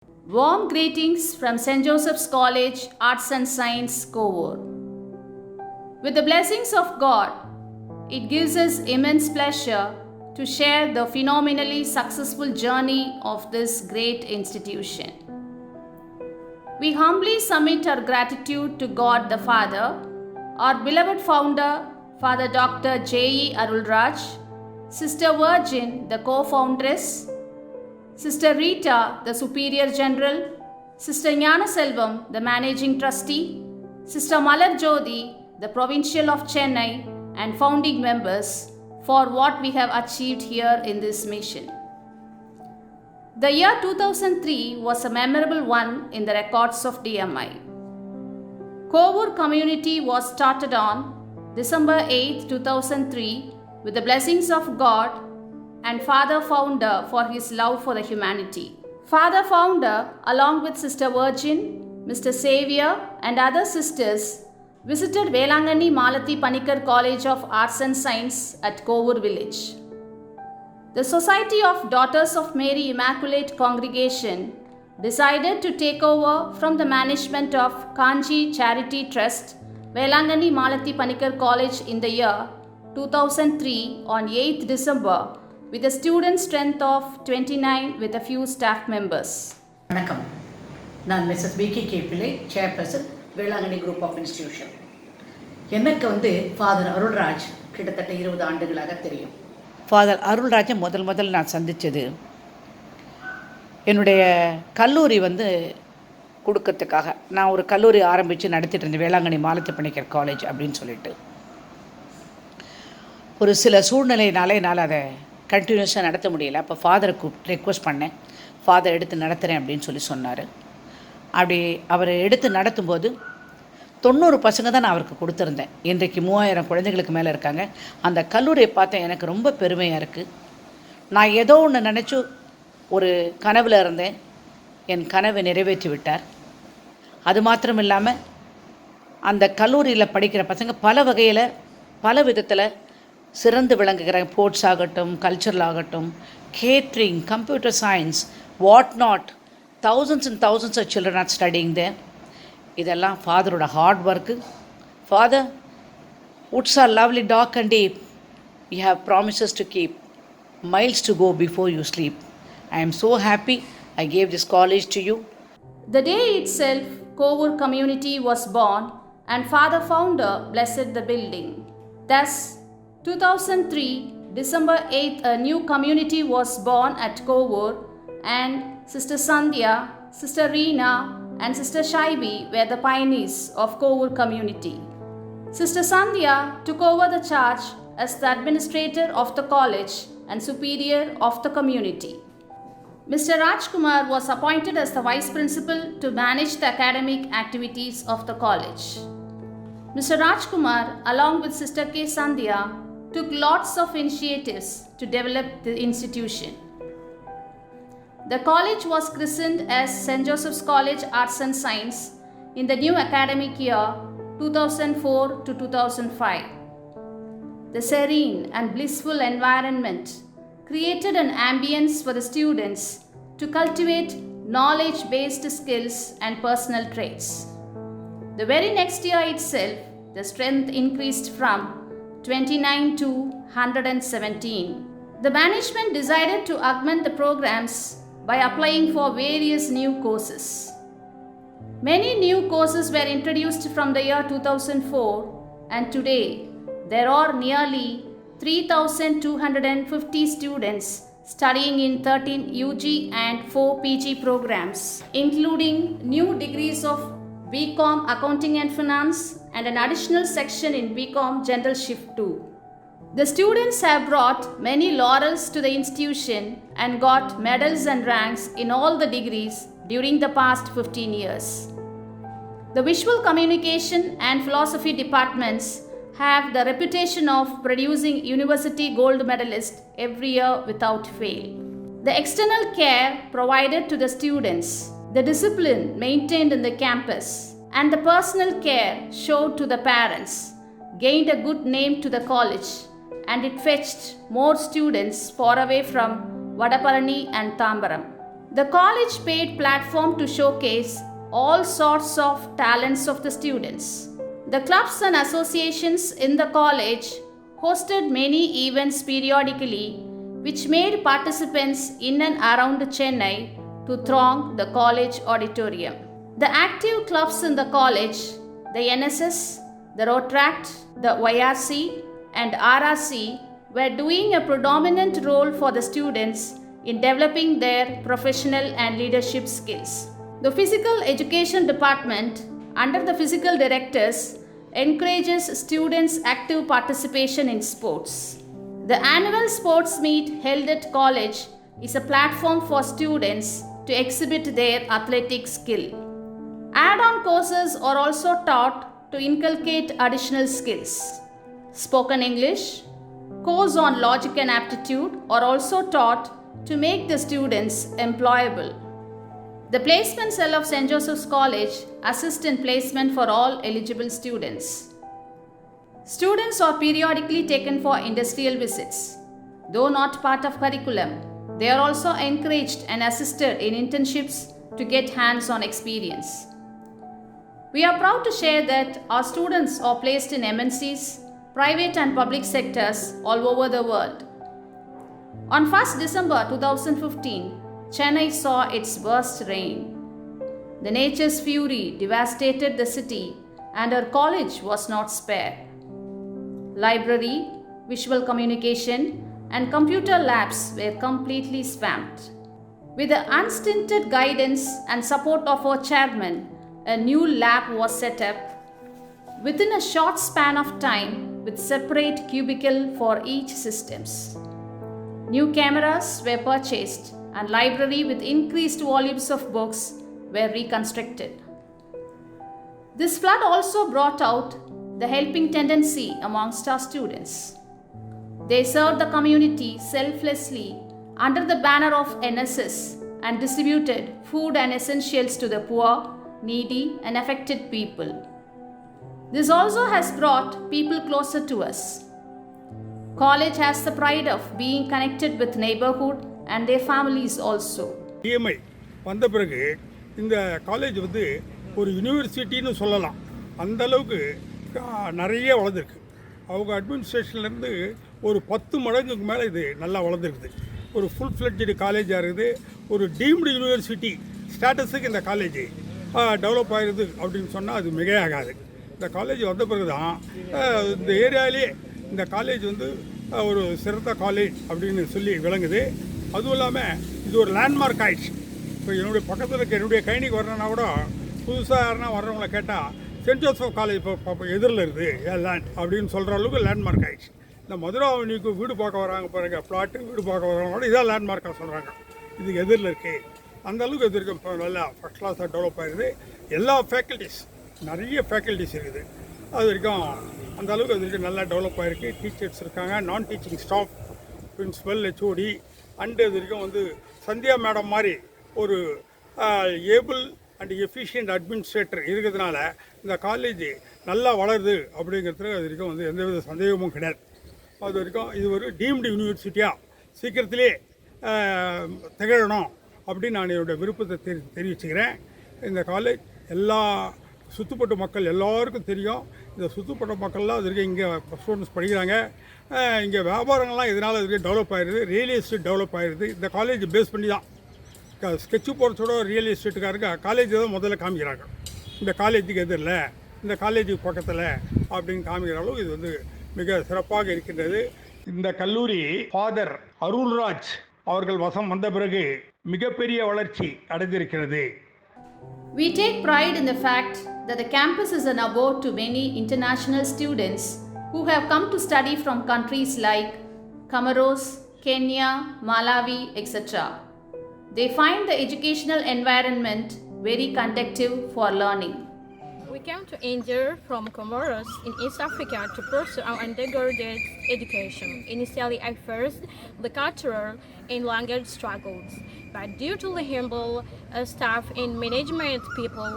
Warm greetings from St. Joseph's College, Arts and Science, Kovur. With the blessings of God, it gives us immense pleasure to share the phenomenally successful journey of this great institution. We humbly submit our gratitude to God the Father, our beloved founder, Father Dr. J.E. Arulraj, Sister Virgin, the co-foundress, Sister Rita, the Superior General, Sister Jnana Selvam, the Managing Trustee, Sister Malar Jodi, the Provincial of Chennai, and founding members for what we have achieved here in this mission. The year 2003 was a memorable one in the records of DMI. Kovur community was started on December 8, 2003 with the blessings of God and Father Founder for his love for the humanity. Father Founder, along with Sister Virgin, Mr. Xavier, and other sisters, visited Velangani Malathi Panikar College of Arts and Science at Kovur village. The Society of Daughters of Mary Immaculate Congregation decided to take over from the management of Kanji Charity Trust, Velangani Malathi Panikar College in the year 2003 on 8th December with a student strength of 29 with a few staff members. வணக்கம், நான் Mrs PK Pillai, chairperson Velankanni group of institution. எனக்கு father Arulraj கிட்டத்தட்ட 20 ஆண்டுகளாக தெரியும். Father அருள்ராஜை முதல் நான் சந்தித்தது என்னுடைய கல்லூரி கொடுக்கறதுக்காக. நான் ஒரு கல்லூரி ஆரம்பித்து நடத்திட்டு இருந்தேன், வேளாங்கண்ணி மாலத்தி பணிக்கர் காலேஜ் அப்படின்னு சொல்லிட்டு. ஒரு சில சூழ்நிலையினால என்னால் அதை கண்டினியூஸாக நடத்த முடியல. அப்போ ஃபாதரை ரெக்வஸ்ட் பண்ணேன், ஃபாதர் எடுத்து நடத்துகிறேன் அப்படின்னு சொன்னார். அப்படி அவர் எடுத்து நடத்தும்போது 90 பசங்க தான் நான் அவருக்கு கொடுத்துருந்தேன். இன்றைக்கு 3000 குழந்தைகளுக்கு மேலே இருக்காங்க. அந்த கல்லூரியை பார்த்தேன், எனக்கு ரொம்ப பெருமையாக இருக்குது. நான் ஏதோ ஒன்று நினச்சி ஒரு கனவில் இருந்தேன், என் கனவை நிறைவேற்றி விட்டார். அது மாத்திரம் இல்லாமல் அந்த கல்லூரியில் படிக்கிற பசங்க பல வகையில் பல விதத்தில் சிறந்து விளங்குகிறாங்க. ஸ்போர்ட்ஸ் ஆகட்டும், கல்ச்சரல் ஆகட்டும், catering, computer science, what not, thousands and thousands of children are studying there. இதெல்லாம் ஃபாதரோட heart work. Father, woods are lovely, dark and deep. You have promises to keep, miles to go before you sleep. I am so happy I gave this college to you. The day itself, Kovur community was born and Father Founder blessed the building. Thus, 2003, December 8th, a new community was born at Kovur and Sister Sandhya, Sister Reena and Sister Shaibi were the pioneers of Kovur community. Sister Sandhya took over the charge as the administrator of the college and superior of the community. Mr. Rajkumar was appointed as the vice principal to manage the academic activities of the college. Mr. Rajkumar, along with Sister K. Sandhya, took lots of initiatives to develop the institution. The college was christened as St. Joseph's College, Arts and Science in the new academic year 2004 to 2005. The serene and blissful environment created an ambience for the students to cultivate knowledge-based skills and personal traits. The very next year itself, the strength increased from 29 to 117. The management decided to augment the programs by applying for various new courses. Many new courses were introduced from the year 2004 and today there are nearly 3,250 students studying in 13 UG and 4 PG programs, including new degrees of BCom Accounting and Finance and an additional section in BCom General Shift 2. The students have brought many laurels to the institution and got medals and ranks in all the degrees during the past 15 years. The Visual Communication and Philosophy departments have the reputation of producing university gold medalists every year without fail. The external care provided to the students, the discipline maintained in the campus, and the personal care showed to the parents gained a good name to the college, and it fetched more students far away from Vadapalani and Tambaram. The college paid platform to showcase all sorts of talents of the students. The clubs and associations in the college hosted many events periodically, which made participants in and around Chennai to throng the college auditorium. The active clubs in the college, the NSS, the Rotaract, the YRC, and RRC, were doing a predominant role for the students in developing their professional and leadership skills. The Physical Education Department, under the physical directors, encourages students' active participation in sports. The annual sports meet held at college is a platform for students to exhibit their athletic skill. Add-on courses are also taught to inculcate additional skills. Spoken English, course on logic and aptitude are also taught to make the students employable. The placement cell of St. Joseph's College assists in placement for all eligible students. Students are periodically taken for industrial visits. Though not part of curriculum, they are also encouraged and assisted in internships to get hands-on experience. We are proud to share that our students are placed in MNCs, private and public sectors all over the world. On 1st December 2015, Chennai saw its worst rain. The nature's fury devastated the city and our college was not spared. Library, visual communication, and computer labs were completely swamped. With the unstinted guidance and support of our chairman, a new lab was set up within a short span of time with separate cubicle for each systems. New cameras were purchased and library with increased volumes of books were reconstructed. This flood also brought out the helping tendency amongst our students. They served the community selflessly under the banner of NSS and distributed food and essentials to the poor, needy, and affected people. This also has brought people closer to us. College has the pride of being connected with neighborhood and their families also. TMI வந்த பிறகு இந்த college வந்து ஒரு யூனிவர்சிட்டின்னு சொல்லலாம். அந்த அளவுக்கு நிறைய வளர்ந்துருக்கு. அவங்க அட்மினிஸ்ட்ரேஷன்லேருந்து ஒரு 10 மடங்குக்கு மேலே இது நல்லா வளர்ந்துருக்குது. ஒரு ஃபுல் ஃப்ளெட்ஜ்டு காலேஜாக இருக்குது. ஒரு டீம்டு யூனிவர்சிட்டி ஸ்டேட்டஸுக்கு இந்த காலேஜ் டெவலப் ஆகிருது அப்படின்னு சொன்னால் அது மிகையாகாது. இந்த காலேஜ் வந்த பிறகு தான் இந்த ஏரியாவிலே இந்த காலேஜ் வந்து ஒரு சிறந்த காலேஜ் அப்படின்னு சொல்லி விளங்குது. அதுவும் இல்லாமல் இது ஒரு லேண்ட்மார்க் ஆயிடுச்சு. இப்போ என்னுடைய பக்கத்தில் இருக்க என்னுடைய கைனிக்கு வரணுன்னா கூட புதுசாக யாருன்னா வர்றவங்கள கேட்டால் சென்ட் ஜோசப் காலேஜ் இப்போ எதிரில் இருக்குது லேண்ட் அப்படின்னு சொல்கிற அளவுக்கு லேண்ட்மார்க் ஆயிடுச்சு. இந்த மதுரை அவனிக்கு வீடு பார்க்க வராங்க பாருங்க, பிளாட்டு வீடு பார்க்க வர்றவங்க கூட இதான் லேண்ட்மார்க்காக சொல்கிறாங்க. இதுக்கு எதிரில் இருக்குது. அந்த அளவுக்கு இது இருக்குது. இப்போ நல்லா ஃபஸ்ட் கிளாஸாக டெவலப் ஆகிடுது. எல்லா ஃபேக்கல்ட்டிஸ் நிறைய ஃபேக்கல்ட்டிஸ் இருக்குது. அது வரைக்கும் அந்த அளவுக்கு அது வரைக்கும் நல்லா டெவலப் ஆகிருக்கு. டீச்சர்ஸ் இருக்காங்க, நான் teaching staff, principal, HOD and இது வரைக்கும் வந்து சந்தியா மேடம் மாதிரி ஒரு ஏபிள் அண்ட் எஃபிஷியன்ட் அட்மினிஸ்ட்ரேட்டர் இருக்கிறதுனால இந்த காலேஜ் நல்லா வளருது அப்படிங்கிறதுல அது வரைக்கும் வந்து எந்தவித சந்தேகமும் கிடையாது. அது வரைக்கும் இது ஒரு டீம்டு யூனிவர்சிட்டியாக சீக்கிரத்திலே திகழணும் அப்படின்னு நான் என்னுடைய விருப்பத்தை தெரிவிச்சுக்கிறேன். இந்த காலேஜ் எல்லா சுற்றுப்பட்ட மக்கள் எல்லாருக்கும் தெரியும். இந்த சுற்றுப்பட்ட மக்கள்லாம் அது வரைக்கும் இங்கே ஸ்டூடெண்ட்ஸ் படிக்கிறாங்க. இங்கே வியாபாரங்கள்லாம் இதனால் அது வரைக்கும் டெவலப் ஆகிடுது. ரியல் எஸ்டேட் டெவலப் ஆகிடுது. இந்த காலேஜ் பேஸ் பண்ணி தான் ஸ்கெட்சு போகிறதோட ரியல் எஸ்டேட்டுக்காரங்க காலேஜ் தான் முதல்ல காமிக்கிறாங்க. இந்த காலேஜுக்கு எதிரில், இந்த காலேஜுக்கு பக்கத்தில் அப்படின்னு காமிக்கிற அளவு இது வந்து மிக சிறப்பாக இருக்கின்றது. இந்த கல்லூரி ஃபாதர் அருள்ராஜ் அவர்கள் வசம் வந்த பிறகு மிகப்பெரிய வளர்ச்சி அடைந்திருக்கிறது. We take pride in the fact that the campus is an abode to many international students who have come to study from countries like Comoros, Kenya, Malawi, etc. They find the educational environment very conducive for learning. We came to India from Comoros in East Africa to pursue our undergraduate education. Initially, at first, the cultural and language struggles, but due to the humble staff and management people,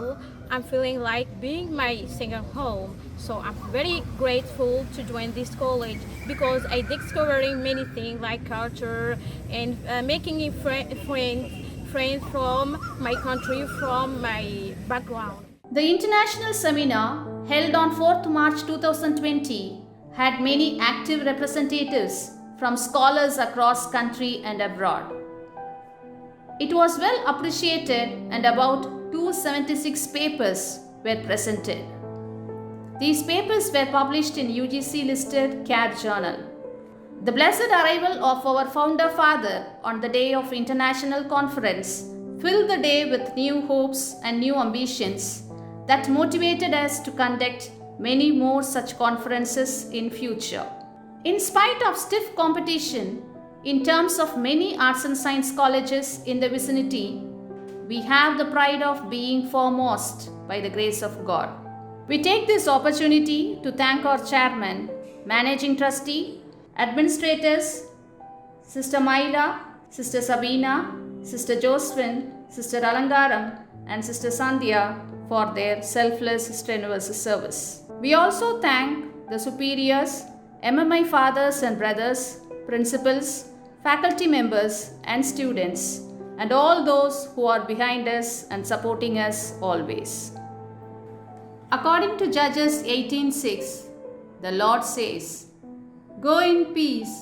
I'm feeling like being my second home. So I'm very grateful to join this college because I discovering many things like culture and making friends friends from my country, from my background. The international seminar held on 4th March 2020 had many active representatives from scholars across country and abroad. It was well appreciated and about 276 papers were presented. These papers were published in UGC listed CAD journal. The blessed arrival of our founder father on the day of international conference filled the day with new hopes and new ambitions that motivated us to conduct many more such conferences in future. In spite of stiff competition in terms of many arts and science colleges in the vicinity, we have the pride of being foremost by the grace of God. We take this opportunity to thank our chairman, managing trustee, administrators, Sister Maila, Sister Sabina, Sister Josephine, Sister Alangaram, and Sister Sandhya for their selfless, strenuous service. We also thank the superiors, MMI fathers and brothers, principals, faculty members, and students, and all those who are behind us and supporting us always. According to Judges 18:6, the Lord says, "Go in peace.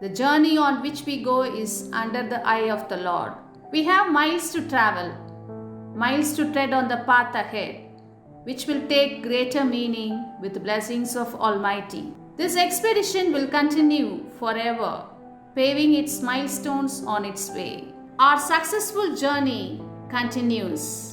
The journey on which we go is under the eye of the Lord." We have miles to travel, miles to tread on the path ahead, which will take greater meaning with the blessings of Almighty. This expedition will continue forever, paving its milestones on its way. Our successful journey continues.